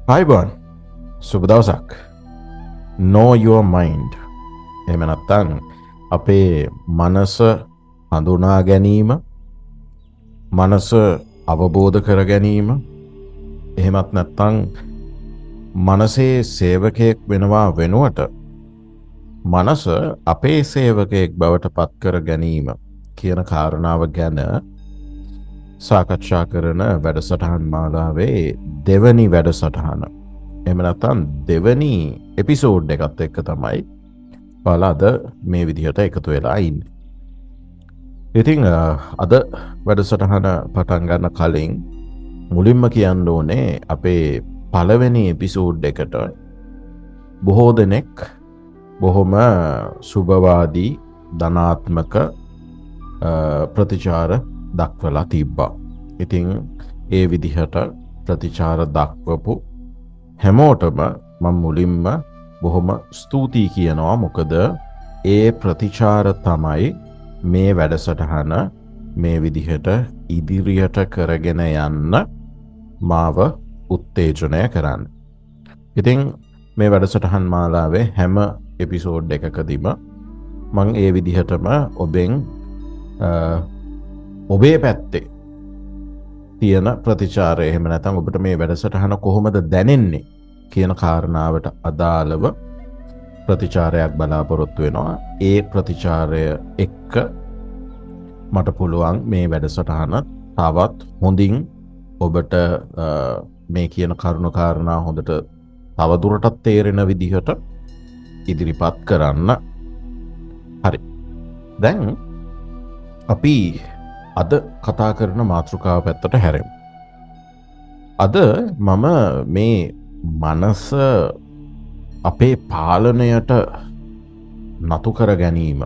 අයිබෝන් සුබ දවසක්. know your mind. එහෙම නැත්නම් අපේ මනස හඳුනා ගැනීම, මනස අවබෝධ කර ගැනීම, එහෙමත් නැත්නම් මනසේ සේවකයෙක් වෙනවා වෙනුවට මනස අපේ සේවකයෙක් බවට පත් කර ගැනීම කියන කාරණාව ගැන සාකච්ඡා කරන වැඩසටහන් මාලාවේ දෙවැනි වැඩසටහන. එහෙම නැත්නම් දෙවැනි එපිසෝඩ් එකත් එක්ක තමයි ඔයාලා අද මේ විදිහට එකතු වෙලා ඉන්නේ. ඉතින් අද වැඩසටහන පටන් ගන්න කලින් මුලින්ම කියන්න ඕනේ අපේ පළවෙනි එපිසෝඩ් එකට බොහෝ දෙනෙක් බොහොම සුබවාදී ධනාත්මක ප්‍රතිචාර දක්වලා තිබ්බා. ඉතින් ඒ විදිහට ප්‍රතිචාර දක්වපු හැමෝටම මම මුලින්ම බොහොම ස්තුතියි කියනවා. මොකද ඒ ප්‍රතිචාර තමයි මේ වැඩසටහන මේ විදිහට ඉදිරියට කරගෙන යන්න මාව උත්තේජනය කරන්න. ඉතින් මේ වැඩසටහන් මාලාවේ හැම එපිසෝඩ් එකකදීම මම ඒ විදිහටම ඔබෙන් ඔබේ පැත්තේ තියෙන ප්‍රතිචාරය, එහෙම නැත්නම් ඔබට මේ වැඩසටහන කොහොමද දැනෙන්නේ කියන කාරණාවට අදාළව ප්‍රතිචාරයක් බලාපොරොත්තු වෙනවා. ඒ ප්‍රතිචාරය එක්ක මට පුළුවන් මේ වැඩසටහන තවත් හොඳින් ඔබට මේ කියන කරුණු කාරණා හොඳට තවදුරටත් තේරෙන විදිහට ඉදිරිපත් කරන්න. හරි. දැන් අපි අද කතා කරන මාතෘකාව පැත්තට හැරෙමු. අද මම මේ මනස අපේ පාලනයට නතු කර ගැනීම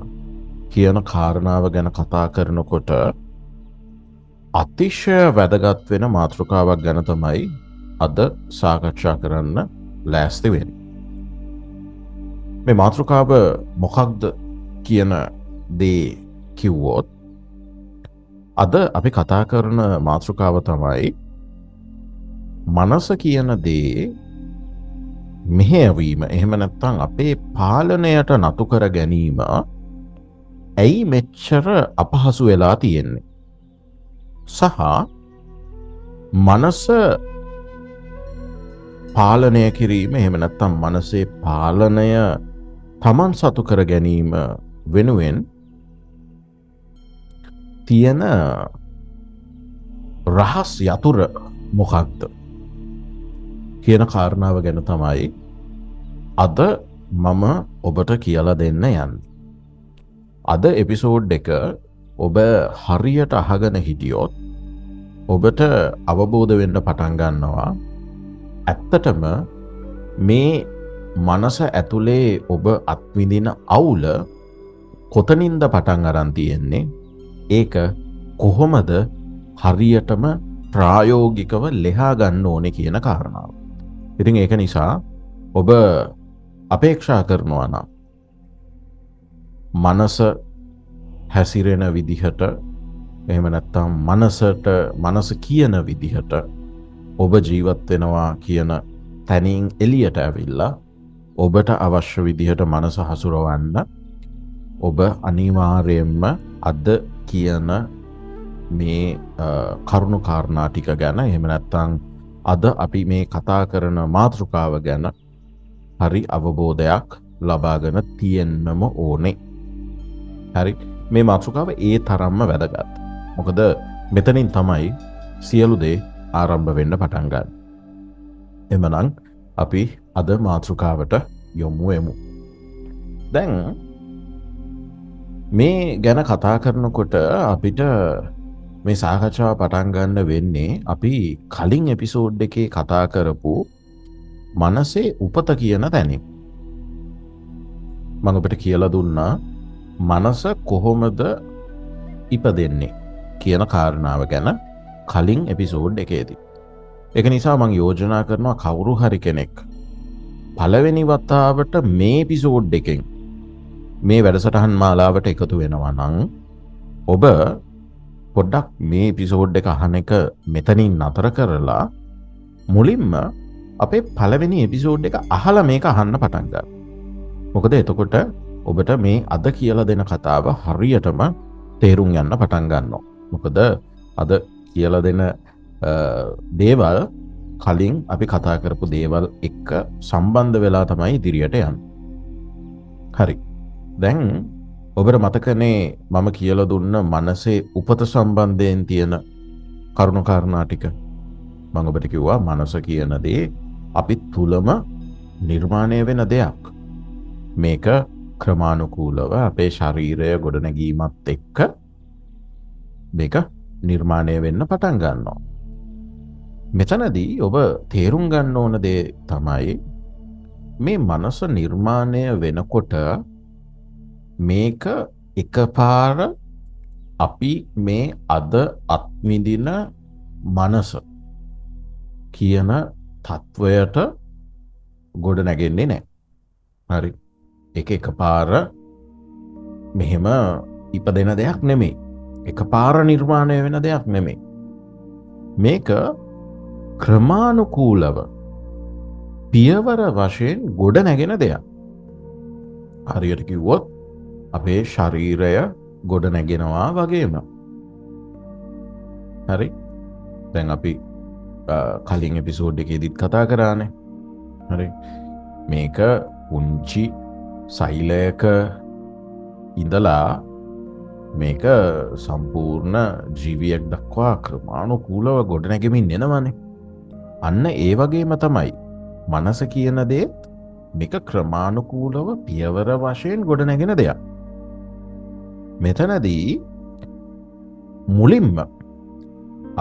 කියන කාරණාව ගැන කතා කරනකොට අතිශය වැදගත් වෙන මාතෘකාවක් ගැන තමයි අද සාකච්ඡා කරන්න ලෑස්ති වෙන්නේ. මේ මාතෘකාව මොකක්ද කියන දේ කිව්වොත්, අද අපි කතා කරන මාතෘකාව තමයි මනස කියන දේ මෙහෙයවීම, එහෙම නැත්නම් අපේ පාලනයට නතු කර ගැනීම ඇයි මෙච්චර අපහසු වෙලා තියෙන්නේ, සහ මනස පාලනය කිරීම, එහෙම නැත්නම් මනසේ පාලනය තමන් සතු කර ගැනීම වෙනුවෙන් තියෙන රහස් යතුර මොකක්ද කියන කාරණාව ගැන තමයි අද මම ඔබට කියලා දෙන්න යන්නේ. අද එපිසෝඩ් එක ඔබ හරියට අහගෙන හිටියොත් ඔබට අවබෝධ වෙන්න පටන් ගන්නවා ඇත්තටම මේ මනස ඇතුලේ ඔබ අත්විඳින අවුල කොතනින්ද පටන් අරන් තියෙන්නේ, ඒක කොහොමද හරියටම ප්‍රායෝගිකව ලෙහා ගන්න ඕනේ කියන කාරණාව. ඉතින් ඒක නිසා ඔබ අපේක්ෂා කරනවා නම් මනස හැසිරෙන විදිහට, එහෙම නැත්නම් මනස කියන විදිහට ඔබ ජීවත් වෙනවා කියන තැනින් එළියට ඇවිල්ලා ඔබට අවශ්‍ය විදිහට මනස හසුරවන්න ඔබ අනිවාර්යයෙන්ම අද කියන මේ කරුණු කාරණා ටික ගැන, එහෙම නැත්නම් අද අපි මේ කතා කරන මාතෘකාව ගැන හරි අවබෝධයක් ලබාගෙන තියෙන්නම ඕනේ. හරි. මේ මාතෘකාව ඒ තරම්ම වැදගත්. මොකද මෙතනින් තමයි සියලු දේ ආරම්භ වෙන්න පටන් ගන්න. එමනම් අපි අද මාතෘකාවට යොමු වෙමු. දැන් මේ ගැන කතා කරනකොට අපිට මේ සාකච්ඡාව පටන් ගන්න වෙන්නේ අපි කලින් එපිසෝඩ් එකේ කතා කරපු මනසේ උපත කියන තැනින්. මම ඔබට කියලා දුන්නා මනස කොහොමද ඉපදෙන්නේ කියන කාරණාව ගැන කලින් එපිසෝඩ් එකේදී. ඒක නිසා මම යෝජනා කරනවා කවුරු හරි කෙනෙක් පළවෙනි වතාවට මේ එපිසෝඩ් එකෙන් මේ වැඩසටහන් මාලාවට එකතු වෙනවා නම් ඔබ පොඩ්ඩක් මේ එපිසෝඩ් එක අහන එක මෙතනින් නතර කරලා මුලින්ම අපේ පළවෙනි එපිසෝඩ් එක අහලා මේක අහන්න පටන් ගන්න. මොකද එතකොට ඔබට මේ අද කියලා දෙන කතාව හරියටම තේරුම් යන්න පටන් ගන්නවා. මොකද අද කියලා දෙන දේවල් කලින් අපි කතා කරපු දේවල් එක්ක සම්බන්ධ වෙලා තමයි ඉදිරියට යන්නේ. හරි. දැන් ඔබට මතකනේ මම කියලා දුන්න මනසේ උපත සම්බන්ධයෙන් තියෙන කරුණු කාරණා ටික. මම ඔබට කිව්වා මනස කියන දේ අපි තුලම නිර්මාණය වෙන දෙයක්. මේක ක්‍රමානුකූලව අපේ ශරීරය ගොඩනැගීමත් එක්ක මේක නිර්මාණය වෙන්න පටන් ගන්නවා. මෙතනදී ඔබ තේරුම් ගන්න ඕන දේ තමයි මේ මනස නිර්මාණය වෙනකොට මේක එකපාර අපි මේ අද අත්විඳින මනස කියන තත්වයට ගොඩ නැගෙන්නේ නැහැ. හරි. ඒක එකපාර මෙහෙම ඉපදෙන දෙයක් නෙමෙයි. එකපාර නිර්මාණය වෙන දෙයක් නෙමෙයි. මේක ක්‍රමානුකූලව පියවර වශයෙන් ගොඩ නැගෙන දෙයක්. හරියට කිව්වොත් අපේ ශරීරය ගොඩ නැගෙනවා වගේම. හරි. දැන් අපි කලින් එපිසෝඩ් එකේදීත් කතා කරානේ. හරි. මේක පුංචි සෛලයක ඉඳලා මේක සම්පූර්ණ ජීවියක් දක්වා ක්‍රමානුකූලව ගොඩ නැගෙමින් එනවනේ. අන්න ඒ වගේම තමයි මනස කියන දේත් මේක ක්‍රමානුකූලව පියවර වශයෙන් ගොඩ නැගෙන දෙයක්. මෙතනදී මුලින්ම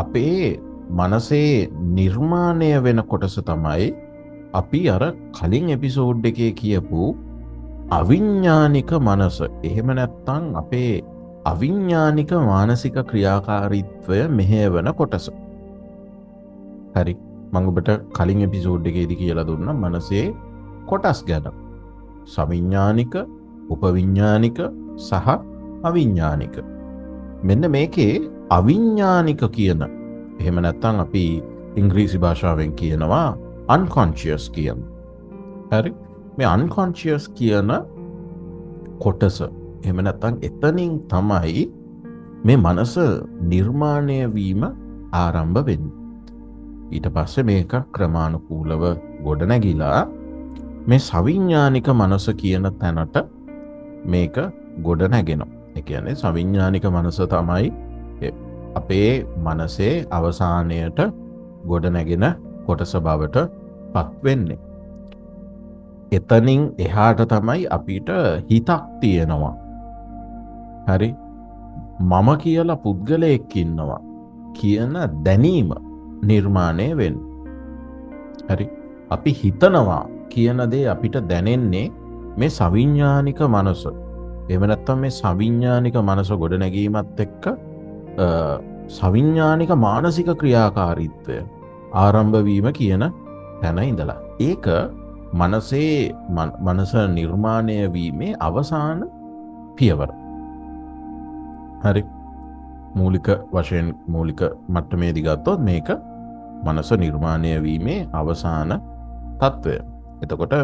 අපේ මනසේ නිර්මාණය වෙන කොටස තමයි අපි අර කලින් එපිසෝඩ් එකේ කියපු අවිඥානික මනස. එහෙම නැත්නම් අපේ අවිඥානික මානසික ක්‍රියාකාරීත්වය මෙහෙවන කොටස. හරි. මම ඔබට කලින් එපිසෝඩ් එකේදී කියලා දුන්නා මනසේ කොටස් ගැන. සවිඥානික, උපවිඥානික සහ අවිඥානික. මෙන්න මේකේ අවිඥානික කියන, එහෙම නැත්නම් අපි ඉංග්‍රීසි භාෂාවෙන් කියනවා unconscious කියන. හරි. මේ unconscious කියන කොටස, එහෙම නැත්නම් එතනින් තමයි මේ මනස නිර්මාණය වීම ආරම්භ වෙන්නේ. ඊට පස්සේ මේක ක්‍රමානුකූලව ගොඩ නැගිලා මේ සවිඥානික මනස කියන තැනට මේක ගොඩ නැගෙනවා. ඒ කියන්නේ සවිඥානික මනස තමයි අපේ මනසේ අවසානයට ගොඩ නැගෙන කොටස බවට පත් වෙන්නේ. එතනින් එහාට තමයි අපිට හිතක් තියෙනවා. හරි. මම කියලා පුද්ගලයෙක් ඉන්නවා කියන දැනීම නිර්මාණය වෙන්නේ. හරි. අපි හිතනවා කියන දේ අපිට දැනෙන්නේ මේ සවිඥානික මනස. එහෙම නැත්නම් මේ සවිඥානික මනස ගොඩ නැගීමත් එක්ක සවිඥානික මානසික ක්‍රියාකාරීත්වය ආරම්භ වීම කියන තැන ඉඳලා. ඒක මනසේ මනස නිර්මාණය වීමේ අවසාන පියවර. හරි. මූලික වශයෙන් මූලික මට්ටමේදී ගත්තොත් මේක මනස නිර්මාණය වීමේ අවසාන තත්වය. එතකොට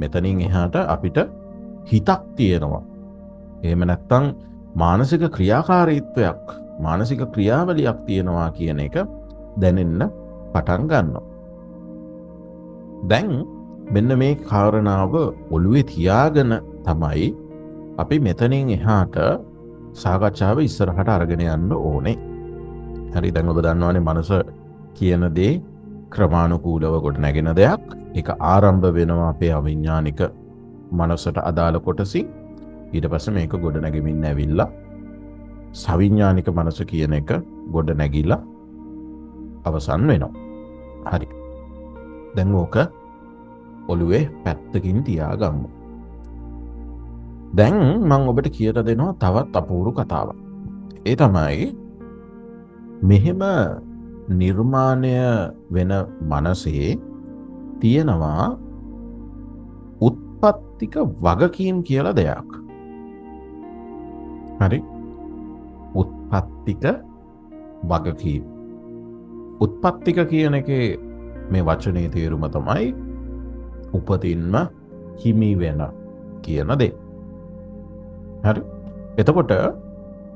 මෙතනින් එහාට අපිට හිතක් තියෙනවා. එහෙම නැත්නම් මානසික ක්‍රියාකාරීත්වයක්, මානසික ක්‍රියාවලියක් තියෙනවා කියන එක දැනෙන්න පටන් ගන්නවා. දැන් මෙන්න මේ කාරණාව ඔළුවේ තියාගෙන තමයි අපි මෙතනින් එහාට සාකච්ඡාව ඉස්සරහට අරගෙන යන්න ඕනේ. හරි. දැන් ඔබ දන්නවනේ මනස කියන දේ ක්‍රමානුකූලව ගොඩ නැගෙන දෙයක්. ඒක ආරම්භ වෙනවා අපේ අවිඥානික මනසට අදාළ කොටසින්. ඊට පස්සේ මේක ගොඩ නැගෙමින් ඇවිල්ලා සවිඥානික මනස කියන එක ගොඩ නැගිලා අවසන් වෙනවා. හරි. දැන් ඕක ඔළුවේ පැත්තකින් තියාගමු. දැන් මම ඔබට කියලා දෙනවා තවත් අපූර්ව කතාවක්. ඒ තමයි මෙහෙම නිර්මාණය වෙන මනසේ තියෙනවා උත්පත්තික වගකීම් කියලා දෙයක්. හරි. උත්පත්තික වගකීම්. උත්පත්තික කියන එකේ මේ වචනේ තේරුම තමයි උපතින්ම හිමි වෙන කියන දේ. හරි. එතකොට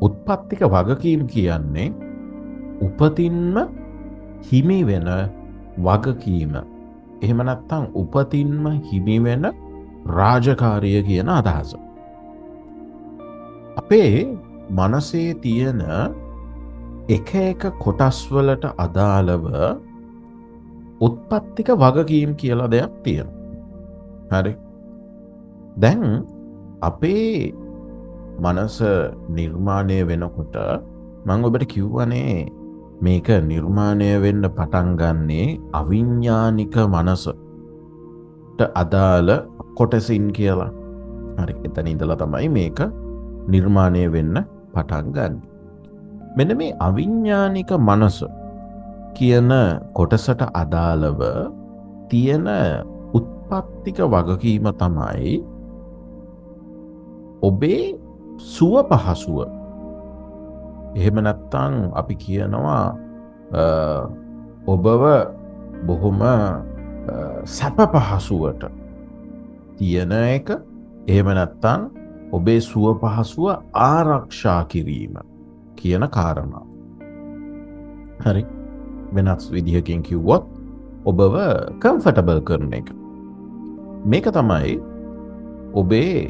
උත්පත්තික වගකීම් කියන්නේ උපතින්ම හිමි වෙන වගකීම. එහෙම නැත්නම් උපතින්ම හිමි වෙන රාජකාරිය කියන අදහස. අපේ මනසේ තියෙන එක එක කොටස් වලට අදාළව උත්පත්තික වගකීම් කියලා දෙයක් තියෙනවා. හරි. දැන් අපේ මනස නිර්මාණය වෙනකොට මම ඔබට කිව්වනේ මේක නිර්මාණය වෙන්න පටන් ගන්නේ අවිඥානික මනසට අදාළ කොටසින් කියලා. හරි. එතන ඉඳලා තමයි මේක නිර්මාණය වෙන්න පටන් ගන්න. මෙන්න මේ අවිඥානික මනස කියන කොටසට අදාළව තියෙන උත්පත්තික වගකීම තමයි ඔබේ සුව පහසුව. එහෙම නැත්නම් අපි කියනවා ඔබව බොහොම සැප පහසුවට තියෙන එක. එහෙම නැත්නම් ඔබේ සුව පහසුව ආරක්ෂා කිරීම කියන කාරණා. හරි. වෙනස් විදිහකින් කිව්වොත් ඔබව කම්ෆර්ටබල් කරන එක. මේක තමයි ඔබේ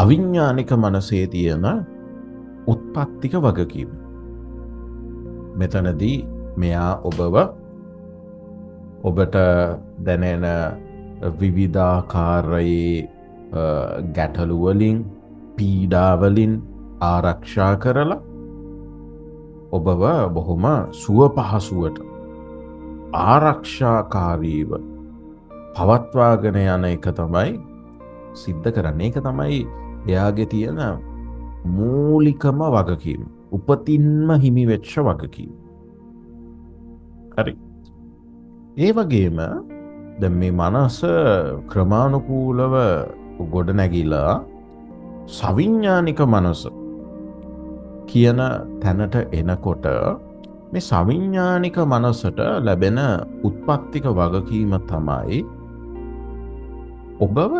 අවිඥානික මනසේ තියෙන උත්පත්තික වගකීම. මෙතනදී මෙයා ඔබට දැනෙන විවිධාකාරයේ ගැටලු වලින් පීඩා වලින් ආරක්ෂා කරලා ඔබව බොහොම සුව පහසුවට ආරක්ෂාකාරීව පවත්වාගෙන යන එක තමයි සිද්ධ කරන්නේ. ඒක තමයි එයාගේ තියෙන මූලිකම වගකීම. උපතින්ම හිමි වෙච්ච වගකීම. හරි. ඒ වගේම දැන් මේ මනස ක්‍රමානුකූලව ගොඩ නැගිලා සවිඥානික මනස කියන තැනට එනකොට මේ සවිඥානික මනසට ලැබෙන උත්පත්තික වගකීම තමයි ඔබව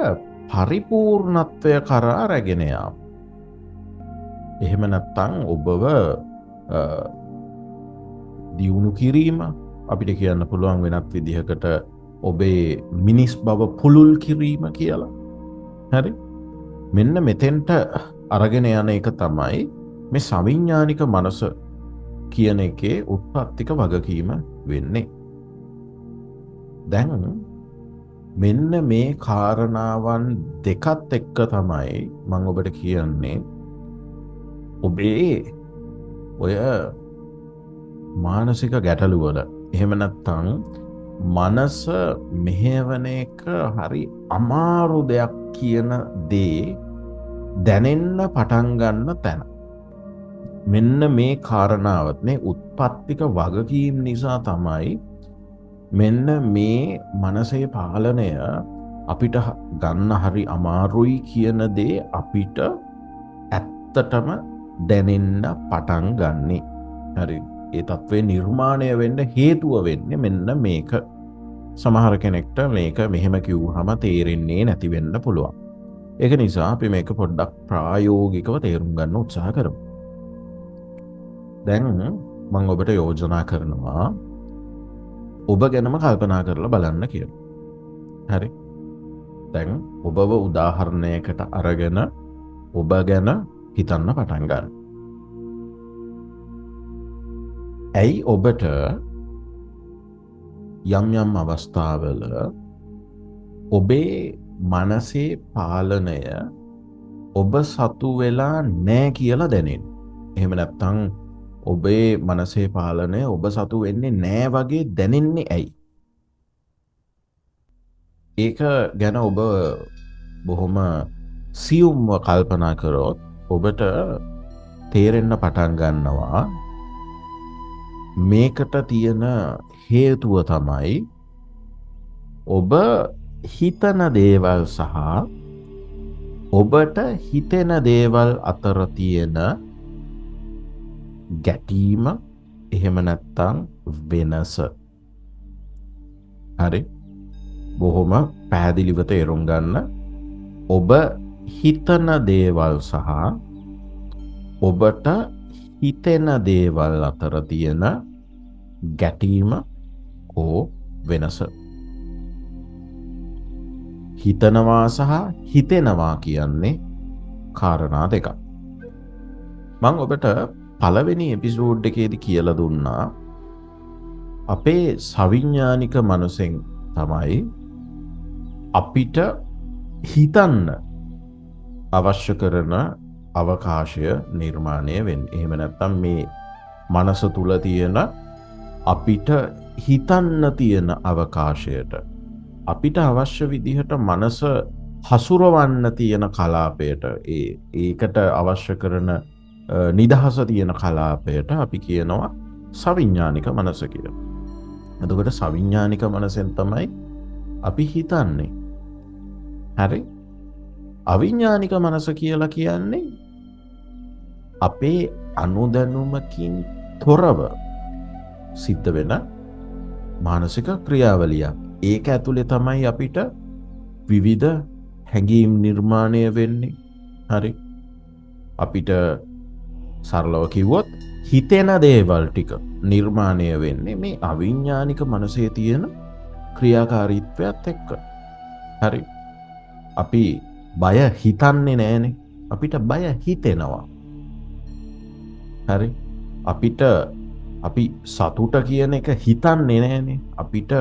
පරිපූර්ණත්වය කරා රැගෙන යාම. එහෙම නැත්නම් ඔබව දියුණු කිරීම, අපිට කියන්න පුළුවන් වෙනත් විදිහකට ඔබේ මිනිස් බව පුළුල් කිරීම කියලා. හරි. මෙන්න මෙතෙන්ට අරගෙන යන එක තමයි මේ සවිඥානික මනස කියන එකේ උත්පත්තික වගකීම වෙන්නේ. දැන් මෙන්න මේ කාරණාවන් දෙකත් එක්ක තමයි මම ඔබට කියන්නේ ඔබේ ඔය මානසික ගැටලු වල එහෙම නැත්නම් මනස මෙහෙවන එක හරි අමාරු දෙයක් කියන දේ දැනෙන්න පටන් ගන්න තැන. මෙන්න මේ කාරණාවත් මේ උත්පත්තික වගකීම් නිසා තමයි මෙන්න මේ මනසේ පාලනය අපිට ගන්න හරි අමාරුයි කියන දේ අපිට ඇත්තටම දැනෙන්න පටන් ගන්නෙ. හරි. ඒ තත්ත්වේ නිර්මාණය වෙන්න හේතුව වෙන්නේ මෙන්න මේක. සමහර කෙනෙක්ට මේක මෙහෙම කිව්වහම තේරෙන්නේ නැති වෙන්න පුළුවන්. ඒක නිසා අපි මේක පොඩ්ඩක් ප්‍රායෝගිකව තේරුම් ගන්න උත්සාහ කරමු. දැන් මම ඔබට යෝජනා කරනවා ඔබ ගැනම කල්පනා කරලා බලන්න කියලා. හරි. දැන් ඔබව උදාහරණයකට අරගෙන ඔබ ගැන හිතන්න පටන් ගන්න. ඇයි ඔබට යම් යම් අවස්ථාවල ඔබේ මනසේ පාලනය ඔබ සතු වෙලා නෑ කියලා දැනෙන්නේ? එහෙම නැත්නම් ඔබේ මනසේ පාලනය ඔබ සතු වෙන්නේ නෑ වගේ දැනෙන්නේ ඇයි? ඒක ගැන ඔබ බොහොම සියුම්ව කල්පනා කරොත් ඔබට තේරෙන්න පටන් ගන්නවා මේකට තියෙන හේතුව තමයි ඔබ හිතන දේවල් සහ ඔබට හිතෙන දේවල් අතර තියෙන ගැටීම, එහෙම නැත්නම් වෙනස. හරි. බොහොම පැහැදිලිව තේරුම් ගන්න. ඔබ හිතන දේවල් සහ ඔබට හිතෙන දේවල් අතර තියෙන ගැටීම හෝ වෙනස. හිතනවා සහ හිතෙනවා කියන්නේ කාරණා දෙකක්. මම ඔබට පළවෙනි එපිසෝඩ් එකේදී කියලා දුන්නා අපේ සවිඥානික මනසෙන් තමයි අපිට හිතන්න අවශ්‍ය කරන අවකාශය නිර්මාණය වෙන්නේ. එහෙම නැත්නම් මේ මනස තුල තියෙන අපිට හිතන්න තියෙන අවකාශයට අපිට අවශ්‍ය විදිහට මනස හසුරවන්න තියෙන කලාපයට ඒකට අවශ්‍ය කරන නිදහස තියෙන කලාපයට අපි කියනවා සවිඥානික මනස කියලා. එතකොට සවිඥානික මනසෙන් තමයි අපි හිතන්නේ. හරි? අවිඥානික මනස කියලා කියන්නේ අපේ අනුදැනුමකින් තොරව සිද්ධ වෙන මානසික ක්‍රියාවලියක්. ඒක ඇතුලේ තමයි අපිට විවිධ හැඟීම් නිර්මාණය වෙන්නේ. හරි? අපිට සරලව කිව්වොත් හිතෙන දේවල් ටික නිර්මාණය වෙන්නේ මේ අවිඥානික මනසේ තියෙන ක්‍රියාකාරීත්වයත් එක්ක. හරි? අපි බය හිතන්නේ නෑනේ. අපිට බය හිතෙනවා. හරි? අපි සතුට කියන එක හිතන්නේ නෑනේ. අපිට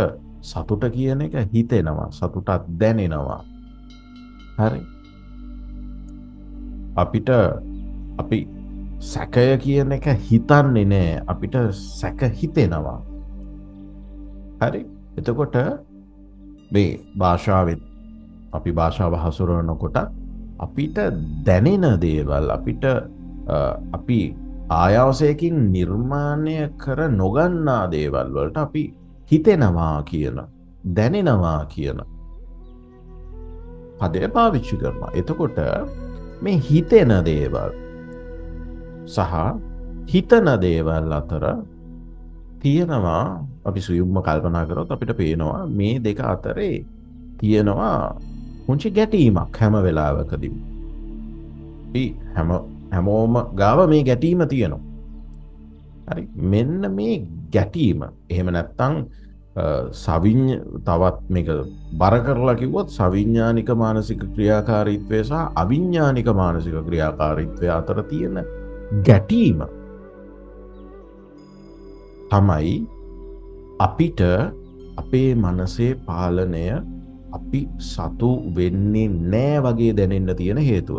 සතුට කියන එක හිතෙනවා. සතුටක් දැනෙනවා. හරි? අපි සැකය කියන එක හිතන්නේ නෑ. අපිට සැක හිතෙනවා. හරි? එතකොට මේ භාෂාවෙත් අපි භාෂාව හසුරවනකොට අපිට දැනෙන දේවල් අපි ආයාසයකින් නිර්මාණය කර නොගන්නා දේවල් වලට අපි හිතෙනවා කියන දැනෙනවා කියන පදය පාවිච්චි කරනවා. එතකොට මේ හිතෙන දේවල් සහ හිතන දේවල් අතර තියෙනවා අපි සුයුම්ම කල්පනා කරොත් අපිට පේනවා මේ දෙක අතරේ තියෙනවා පුංචි ගැටීමක් හැම වෙලාවකදීම. හැමෝම ගාව මේ ගැටීම තියෙනවා. හරි? මෙන්න මේ ගැටීම එහෙම නැත්නම් තවත් මේක බර කරලා කිව්වොත් සවිඥානික මානසික ක්‍රියාකාරීත්වය සහ අවිඥානික මානසික ක්‍රියාකාරීත්වය අතර තියෙන ගැටීම තමයි අපිට අපේ මනසේ පාලනය අපි සතු වෙන්නේ නෑ වගේ දැනෙන්න තියෙන හේතුව.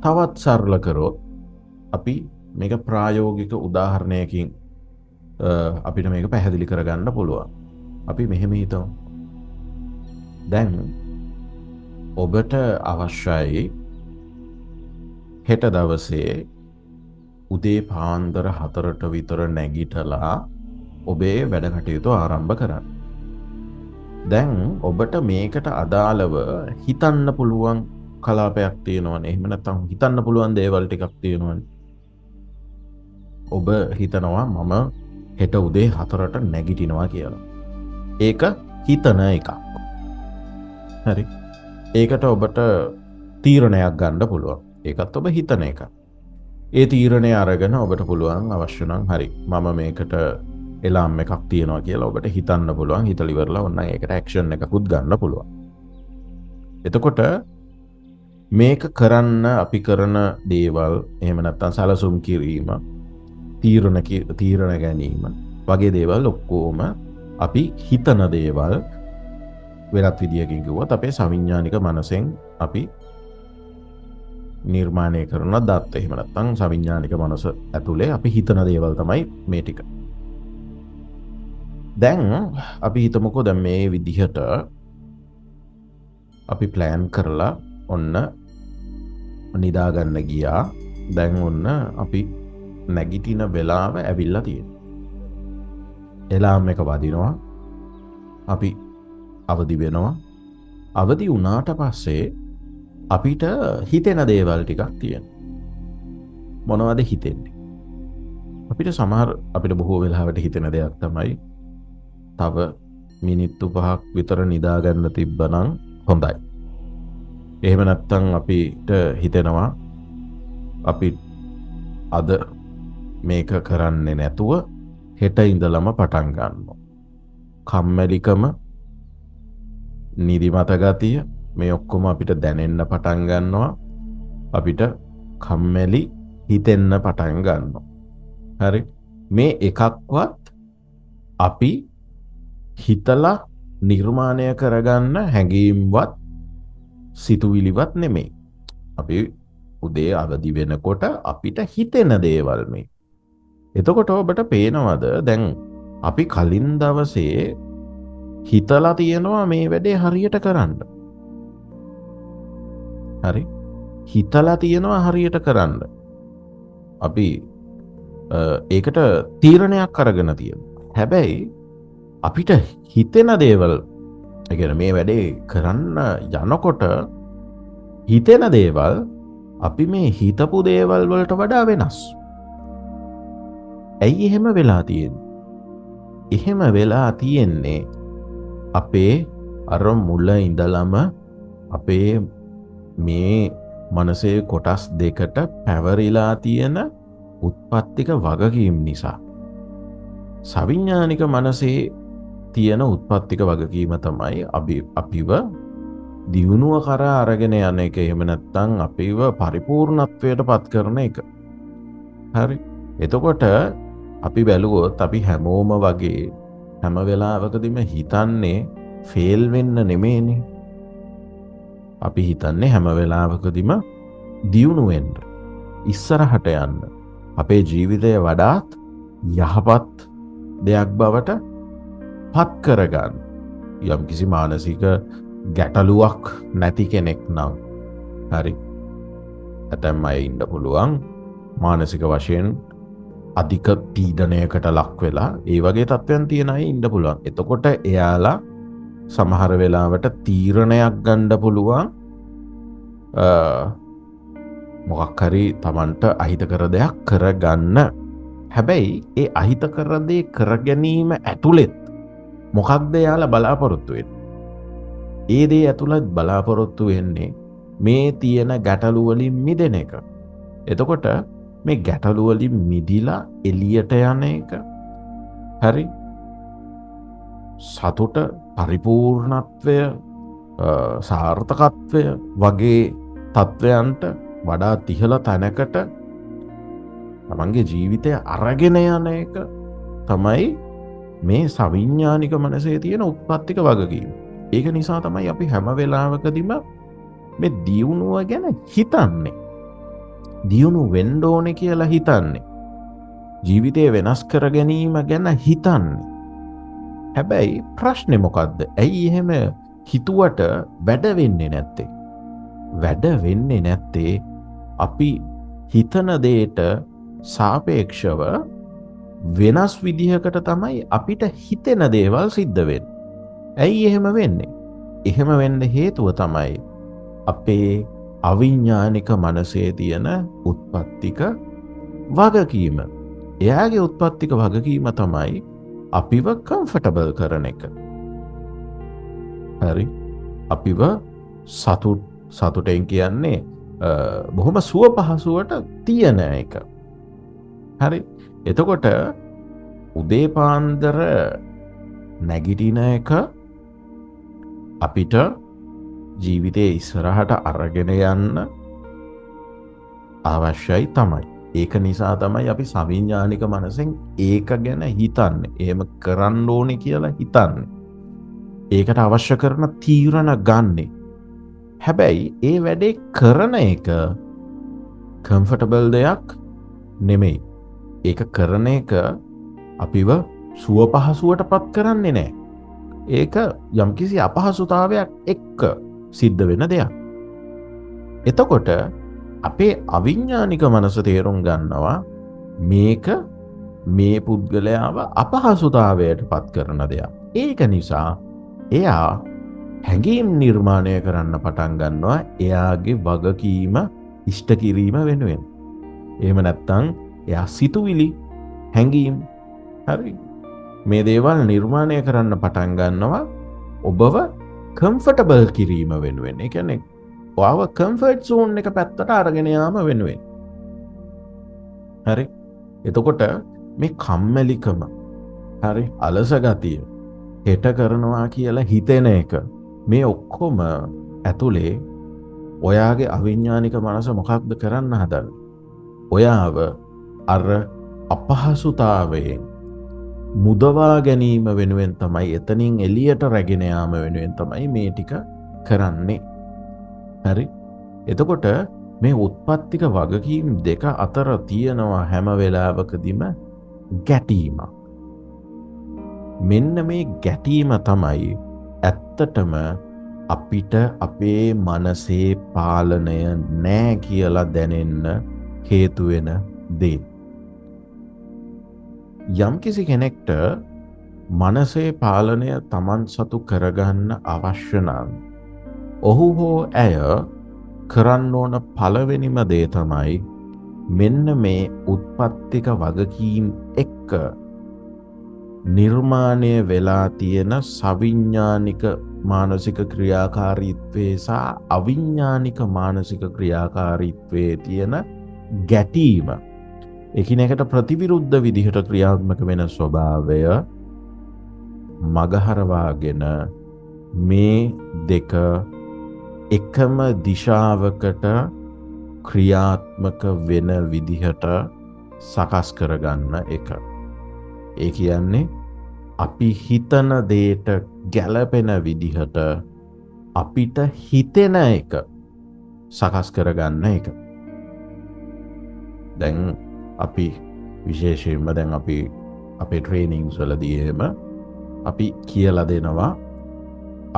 තවත් සරල කරොත් අපි මේක ප්‍රායෝගික උදාහරණයකින් අපිට මේක පැහැදිලි කරගන්න පුළුවන්. අපි මෙහෙම හිතමු. දැන් ඔබට අවශ්‍යයි හෙට දවසේ උදේ පාන්දර 4ට විතර නැගිටලා ඔබේ වැඩ කටයුතු ආරම්භ කරන්න. දැන් ඔබට මේකට අදාළව හිතන්න පුළුවන් කලාපයක් තියෙනවනේ. එහෙම නැත්නම් හිතන්න පුළුවන් දේවල් ටිකක් තියෙනවනේ. ඔබ හිතනවා මම හෙට උදේ 4ට නැගිටිනවා කියලා. ඒක හිතන එකක්. හරි. ඒකට ඔබට තීරණයක් ගන්න පුළුවන්. ඒකත් ඔබ හිතන එකක්. ඒ තීරණය අරගෙන ඔබට පුළුවන් අවශ්‍ය නම් හරි මම මේකට එලාම් එකක් තියනවා කියලා ඔබට හිතන්න පුළුවන්. හිතලා ඉවරලා ඔන්න ඒකට ඇක්ෂන් එකකුත් ගන්න පුළුවන්. එතකොට මේක කරන්න අපි කරන දේවල් එහෙම නැත්නම් සැලසුම් කිරීම තීරණ ගැනීම වගේ දේවල් ඔක්කොම අපි හිතන දේවල් වෙනත් විදියකින් කිව්වොත් අපේ සවිඥානික මනසෙන් අපි නිර්මාණය කරන දත්. එහෙම නැත්නම් සවිඥානික මනස ඇතුලේ අපි හිතන දේවල් තමයි මේ ටික. දැන් අපි හිතමුකෝ දැන් මේ විදිහට අපි ප්ලෑන් කරලා ඔන්න නිදාගන්න ගියා. දැන් ඔන්න අපි නැගිටින වෙලාව ඇවිල්ලා තියෙනවා. එලාම් එක වදිනවා. අපි අවදි වෙනවා. අවදි වුණාට පස්සේ අපිට හිතෙන දේවල් ටිකක් තියෙනවා. මොනවද හිතෙන්නේ? අපිට බොහෝ වෙලාවට හිතෙන දෙයක් තමයි තව මිනිත්තු 5ක් විතර නිදාගන්න තිබ්බනම් හොඳයි. එහෙම නැත්නම් අපිට හිතෙනවා අපි අද මේක කරන්නේ නැතුව හෙට ඉඳලම පටන් ගන්නවා. කම්මැලිකම, නිදිමත ගතිය මේ ඔක්කොම අපිට දැනෙන්න පටන් ගන්නවා. අපිට කම්මැලි හිතෙන්න පටන් ගන්නවා. හරි. මේ එකක්වත් අපි හිතලා නිර්මාණය කරගන්න හැඟීම්වත් සිතුවිලිවත් නෙමෙයි. අපි උදේ අවදි වෙනකොට අපිට හිතෙන දේවල් මේ. එතකොට ඔබට පේනවද දැන් අපි කලින් දවසේ හිතලා තියෙනවා මේ වැඩේ හරියට කරන්න. හරි. හිතලා තියෙනවා හරියට කරන්න. අපි ඒකට තීරණයක් අරගෙන තියෙනවා. හැබැයි අපිට හිතෙන දේවල්, ඒ කියන්නේ මේ වැඩේ කරන්න යනකොට හිතෙන දේවල් අපි මේ හිතපු දේවල් වලට වඩා වෙනස්. ඇයි එහෙම වෙලා තියෙන්නේ? එහෙම වෙලා තියෙන්නේ අපේ අර මුල ඉඳලම අපේ මේ මනසේ කොටස් දෙකට පැවරිලා තියෙන උත්පත්තික වගකීම් නිසා. සවිඥානික මනසේ තියෙන උත්පත්තික වගකීම තමයි අපිව දියුණුව කරා අරගෙන යන එක. එහෙම නැත්නම් අපිව පරිපූර්ණත්වයට පත් කරන එක. හරි. එතකොට අපි බැලුවොත් අපි හැමෝම වගේ හැම වෙලාවකදීම හිතන්නේ ෆේල් වෙන්න නෙමෙයිනේ. අපි හිතන්නේ හැම වෙලාවකදීම දියුණු වෙන්න, ඉස්සරහට යන්න, අපේ ජීවිතය වඩාත් යහපත් දෙයක් බවට පත් කරගන්න. යම්කිසි මානසික ගැටලුවක් නැති කෙනෙක් නම් හරි. ඇතැම් අය ඉන්න පුළුවන් මානසික වශයෙන් අධික පීඩනයකට ලක් වෙලා ඒ වගේ තත්ත්වයන් තියෙන අය ඉන්න පුළුවන්. එතකොට එයාලා සමහර වෙලාවට තීරණයක් ගන්න පුළුවන් මොකක් හරි Tamanට අහිතකර දෙයක් කරගන්න. හැබැයි ඒ අහිතකර දේ කර ගැනීම ඇතුළෙත් මොකක්ද එයාලා බලාපොරොත්තු වෙන්නේ? ඒ දේ ඇතුළත් බලාපොරොත්තු වෙන්නේ මේ තියෙන ගැටලු වලින් මිදෙන එක. එතකොට මේ ගැටලු වලින් මිදිලා එළියට යන එක, හරි, සතුට, පරිපූර්ණත්වය, සාර්ථකත්වය වගේ තත්වයන්ට වඩා ඉහළ තැනකට තමන්ගේ ජීවිතය අරගෙන යන එක තමයි මේ සවිඥානික මනසේ තියෙන උත්පත්තික වගකීම. ඒක නිසා තමයි අපි හැම වෙලාවකදීම මේ දියුණුව ගැන හිතන්නේ. දියුණු වෙන්න ඕනේ කියලා හිතන්නේ. ජීවිතය වෙනස් කර ගැනීම ගැන හිතන්නේ. හැබැයි ප්‍රශ්නේ මොකද්ද? ඇයි එහෙම හිතුවට වැඩ වෙන්නේ නැත්තේ? වැඩ වෙන්නේ නැත්තේ අපි හිතන දෙයට සාපේක්ෂව වෙනස් විදිහකට තමයි අපිට හිතෙන දේවල් සිද්ධ වෙන්නේ. ඇයි එහෙම වෙන්නේ? එහෙම වෙන්න හේතුව තමයි අපේ අවිඥානික මනසේ තියෙන උත්පත්තික වගකීම. එයාගේ උත්පත්තික වගකීම තමයි අපිව කම්ෆර්ටබල් කරන එක. හරි. අපිව සතුටෙන් කියන්නේ බොහොම සුව පහසුවට තියන එක. හරි. එතකොට උදේ පාන්දර නැගිටින එක අපිට ජීවිතයේ ඉස්සරහට අරගෙන යන්න අවශ්‍යයි තමයි. ඒක නිසා තමයි අපි සවිඥානික මනසෙන් ඒක ගැන හිතන්නේ. එහෙම කරන්න ඕනේ කියලා හිතන්නේ. ඒකට අවශ්‍ය කරන තීරණ ගන්නෙ. හැබැයි ඒ වැඩේ කරන එක කම්ෆර්ටබල් දෙයක් නෙමෙයි. ඒක කරන එක අපිව සුව පහසුවට පත් කරන්නේ නැහැ. ඒක යම්කිසි අපහසුතාවයක් එක්ක සිද්ධ වෙන දෙයක්. එතකොට අපේ අවිඥානික මනස තේරුම් ගන්නවා මේක මේ පුද්ගලයාව අපහසුතාවයට පත් කරන දෙයක්. ඒක නිසා එයා හැඟීම් නිර්මාණය කරන්න පටන් ගන්නවා එයාගේ වගකීම ඉෂ්ට කිරීම වෙනුවෙන්. එහෙම නැත්නම් එයා සිතුවිලි, හැඟීම්, හරි, මේ දේවල් නිර්මාණය කරන්න පටන් ගන්නවා ඔබව කම්ෆර්ටබල් කිරීම වෙනුවෙන්. ඒ කියන්නේ ඔයාව කම්ෆර්ට් සෝන් එක පැත්තට අරගෙන යාම වෙනුවෙන්. හරි. එතකොට මේ කම්මැලිකම, හරි, අලස ගතිය, හෙට කරනවා කියලා හිතෙන එක, මේ ඔක්කොම ඇතුලේ ඔයාගේ අවිඥානික මනස මොකක්ද කරන්න හදන්නේ? ඔයාව අර අපහසුතාවයෙන් මුදවා ගැනීම වෙනුවෙන් තමයි, එතනින් එළියට රැගෙන යාම වෙනුවෙන් තමයි මේ ටික කරන්නේ. හරි. එතකොට මේ උත්පත්තික වගකීම් දෙක අතර තියෙනවා හැම වෙලාවකදීම ගැටීමක්. මෙන්න මේ ගැටීම තමයි ඇත්තටම අපිට අපේ මනසේ පාලනය නෑ කියලා දැනෙන්න හේතු වෙන දේ. යම්කිසි කෙනෙක්ට මනසේ පාලනය Taman සතු කරගන්න අවශ්‍ය නම් ඔහු හෝ ඇය කරන්න ඕන පළවෙනිම දේ තමයි මෙන්න මේ උත්පත්තික වගකීම් එක්ක නිර්මාණය වෙලා තියෙන සවිඥානික මානසික ක්‍රියාකාරීත්වයේ සහ අවිඥානික මානසික ක්‍රියාකාරීත්වයේ තියෙන ගැටීම, එකිනෙකට ප්‍රතිවිරුද්ධ විදිහට ක්‍රියාත්මක වෙන ස්වභාවය මගහරවාගෙන මේ දෙක එකම දිශාවකට ක්‍රියාත්මක වෙන විදිහට සකස් කරගන්න එක. ඒ කියන්නේ අපි හිතන දේට ගැළපෙන විදිහට අපිට හිතෙන එක සකස් කරගන්න එක. දැන් අපි විශේෂයෙන්ම දැන් අපි අපේ ට්‍රේනින්ග්ස් වලදී එහෙම අපි කියලා දෙනවා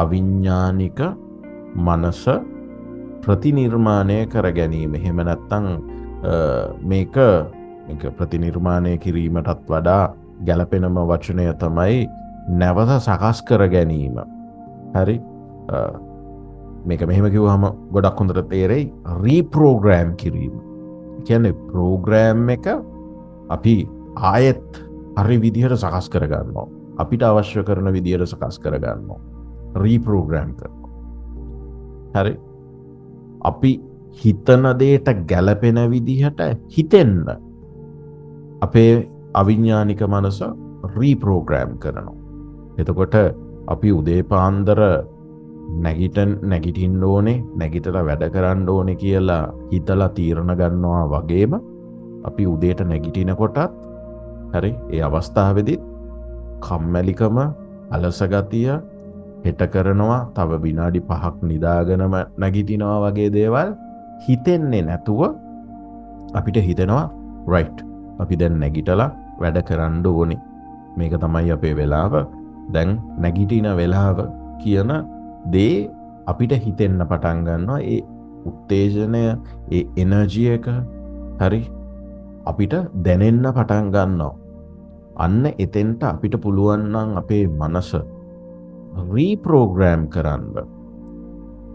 අවිඥානික මනස ප්‍රතිනිර්මාණය කර ගැනීම. එහෙම නැත්නම් මේක ප්‍රතිනිර්මාණය කිරීමටත් වඩා ගැළපෙනම වචනය තමයි නැවත සකස් කර ගැනීම. හරි. මේක මෙහෙම කිව්වහම ගොඩක් හොඳට තේරෙයි. රීප්‍රෝග්‍රෑම් කිරීම. කියන්නේ ප්‍රෝග්‍රෑම් එක අපි ආයෙත් හරි විදිහට සකස් කරගන්නවා. අපිට අවශ්‍ය කරන විදිහට සකස් කරගන්නවා. රීප්‍රෝග්‍රෑම් කරනවා. හරි. අපි හිතන දේට ගැළපෙන විදිහට හිතෙන්න අපේ අවිඥානික මනස රීප්‍රෝග්‍රෑම් කරනවා. එතකොට අපි උදේ පාන්දර නැගිටින්න ඕනේ, නැගිටලා වැඩ කරන්න ඕනේ කියලා හිතලා තීරණ ගන්නවා වගේම අපි උදේට නැගිටිනකොටත් හරි ඒ අවස්ථාවේදී කම්මැලිකම, අලස ගතිය, හෙට කරනවා, තව විනාඩි 5ක් නිදාගෙනම නැගිටිනවා වගේ දේවල් හිතෙන්නේ නැතුව අපිට හිතෙනවා රයිට් අපි දැන් නැගිටලා වැඩ කරන්න ඕනේ. මේක තමයි අපේ වෙලාව. දැන් නැගිටින වෙලාව කියන දේ අපිට හිතෙන්න පටන් ගන්නවා. ඒ උත්තේජනය, ඒ එනර්ජි එක හරි අපිට දැනෙන්න පටන් ගන්නවා. අන්න එතෙන්ට අපිට පුළුවන් නම් අපේ මනස රීප්‍රෝග්‍රෑම් කරන්න.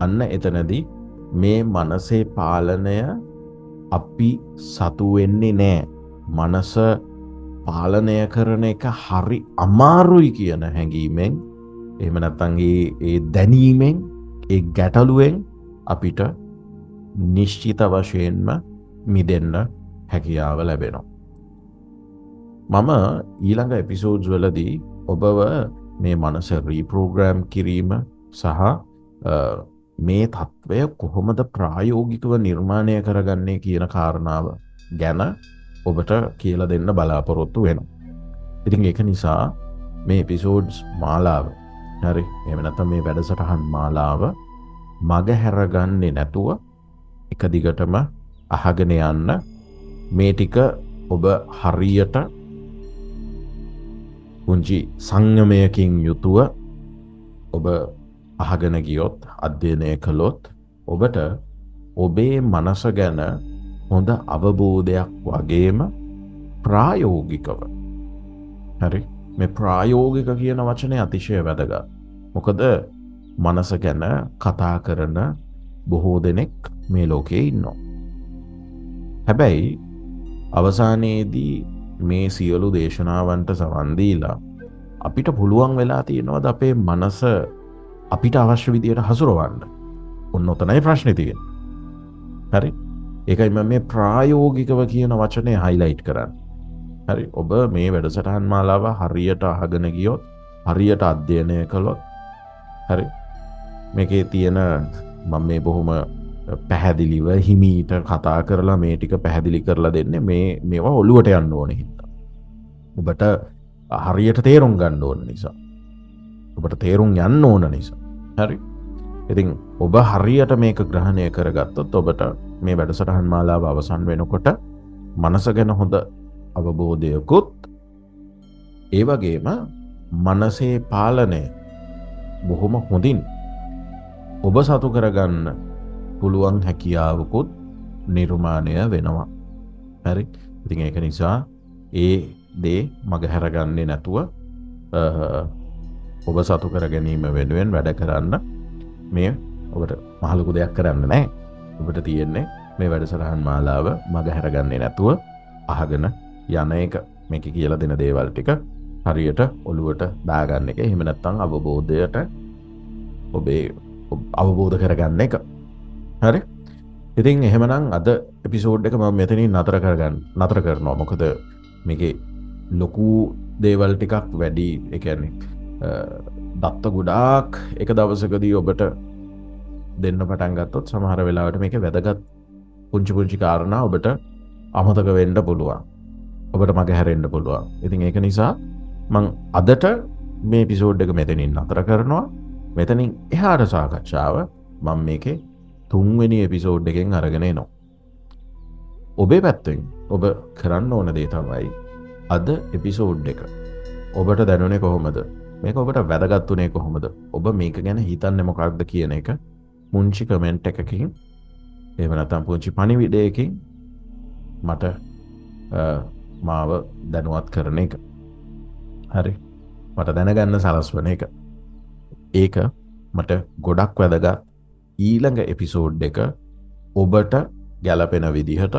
අන්න එතනදී මේ මනසේ පාලනය අපි සතු වෙන්නේ නෑ. මනස පාලනය කරන එක හරි අමාරුයි කියන හැඟීමෙන්, එහෙම නැත්නම් ඒ දැනීමෙන්, ඒ ගැටලුවෙන් අපිට නිශ්චිත වශයෙන්ම මිදෙන්න හැකියාව ලැබෙනවා. මම ඊළඟ එපිසෝඩ්ස් වලදී ඔබව මේ මනස රීප්‍රෝග්‍රෑම් කිරීම සහ මේ තත්ත්වය කොහොමද ප්‍රායෝගිකව නිර්මාණය කරගන්නේ කියන කාරණාව ගැන ඔබට කියලා දෙන්න බලාපොරොත්තු වෙනවා. ඉතින් ඒක නිසා මේ එපිසෝඩ්ස් මාලාව, හරි, එහෙම නැත්නම් මේ වැඩසටහන් මාලාව මග හැරගන්නේ නැතුව එක දිගටම අහගෙන යන්න. මේ ටික ඔබ හරියට පුංචි සංයමයකින් යුතුව ඔබ අහගෙන ගියොත්, අධ්‍යයනය කළොත් ඔබට ඔබේ මනස ගැන හොඳ අවබෝධයක් වගේම ප්‍රායෝගිකව, හරි, මේ ප්‍රායෝගික කියන වචනේ අතිශය වැදගත්. මොකද මනස ගැන කතා කරන බොහෝ දෙනෙක් මේ ලෝකේ ඉන්නවා. හැබැයි අවසානයේදී මේ සියලු දේශනාවන්ට සවන් දීලා අපිට පුළුවන් වෙලා තියෙනවද අපේ මනස අපිට අවශ්‍ය විදියට හසුරවන්න? ඔන්න ඔතනයි ප්‍රශ්නේ තියෙන්නේ. හරි? ඒකයි මම මේ ප්‍රායෝගිකව කියන වචනේ highlight කරන්නේ. හරි? ඔබ මේ වැඩසටහන් මාලාව හරියට අහගෙන ගියොත්, හරියට අධ්‍යයනය කළොත්, හරි? මේකේ තියෙන මම මේ බොහොම පැහැදිලිව හිමීට කතා කරලා මේ ටික පැහැදිලි කරලා දෙන්නේ මේවා ඔළුවට යන්න ඕනේ හින්දා. ඔබට හරියට තේරුම් ගන්න ඕන නිසා. ඔබට තේරුම් යන්න ඕන නිසා. හරි? ඉතින් ඔබ හරියට මේක ග්‍රහණය කරගත්තොත් ඔබට මේ වැඩසටහන් මාලාව අවසන් වෙනකොට මනස ගැන හොඳ අවබෝධයකුත්, ඒ වගේම මනසේ පාලනය බොහොම හොඳින් ඔබ සතු කරගන්න පුළුවන් හැකියාවකුත් නිර්මාණය වෙනවා. හරි? ඉතින් ඒක නිසා ඒ දේ මගහැරගන්නේ නැතුව ඔබ සතු කර ගැනීම වෙනුවෙන් වැඩ කරන්න මේ ඔබට මහලොකු දෙයක් කරන්න නැහැ. ඔබට තියෙන්නේ මේ වැඩසටහන් මාලාව මගහැරගන්නේ නැතුව අහගෙන යන එක. මේක කියලා දෙන දේවල් ටික හරියට ඔළුවට දාගන්න එක. එහෙම නැත්නම් අවබෝධයට ඔබේ අවබෝධ කරගන්න එක. හරි? ඉතින් එහෙමනම් අද එපිසෝඩ් එක මම මෙතනින් නතර කරනවා. මොකද මේකේ ලොකු දේවල් ටිකක් වැඩි. ඒ කියන්නේ දත්ත ගොඩාක් එක දවසකදී ඔබට දෙන්න පටන් ගත්තොත් සමහර වෙලාවට මේක වැදගත් පුංචි කාරණා ඔබට අමතක වෙන්න පුළුවන්. ඔබට මගහැරෙන්න පුළුවන්. ඉතින් ඒක නිසා මම අදට මේ එපිසෝඩ් එක මෙතනින් නතර කරනවා. මෙතනින් එහාට සාකච්ඡාව මම මේකේ 3 වෙනි එපිසෝඩ් එකෙන් අරගෙන එනවා. ඔබේ පැත්තෙන් ඔබ කරන්න ඕන දේ තමයි අද එපිසෝඩ් එක ඔබට දැනුනේ කොහොමද? මේක ඔබට වැදගත් උනේ කොහොමද? ඔබ මේක ගැන හිතන්නේ මොකක්ද කියන එක පුංචි කමෙන්ට් එකකින්, එහෙම නැත්නම් පුංචි පණිවිඩයකින් මට මාව දැනුවත් කරන එක. හරි? මට දැනගන්න සලස්වන එක. ඒක මට ගොඩක් වැදගත්. ඊළඟ එපිසෝඩ් එක ඔබට ගැලපෙන විදිහට,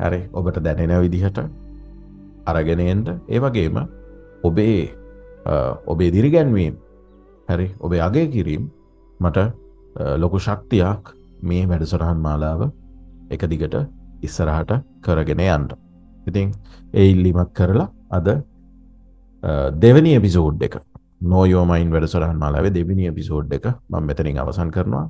හරි, ඔබට දැනෙන විදිහට අරගෙන එන්න. ඒ වගේම ඔබේ දිරිගැන්වීම, හරි, ඔබේ අගය කිරීම මට ලොකු ශක්තියක් මේ වැඩසටහන් මාලාව එක දිගට ඉස්සරහට කරගෙන යන්න. ඉතින් ඒ ඉල්ලීමක් කරලා අද දෙවෙනි එපිසෝඩ් එක, Know Your Mind වැඩසටහන් මාලාවේ දෙවෙනි එපිසෝඩ් එක මම මෙතනින් අවසන් කරනවා.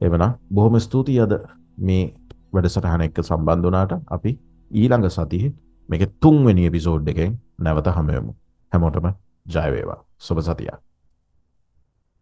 එවනම් බොහොම ස්තුතියි අද මේ වැඩසටහන එක්ක සම්බන්ධ වුණාට. අපි ඊළඟ සතියේ මේකේ 3 වෙනි එපිසෝඩ් එකෙන් නැවත හමු වෙමු. හැමෝටම ජය වේවා. සුබ සතියක්.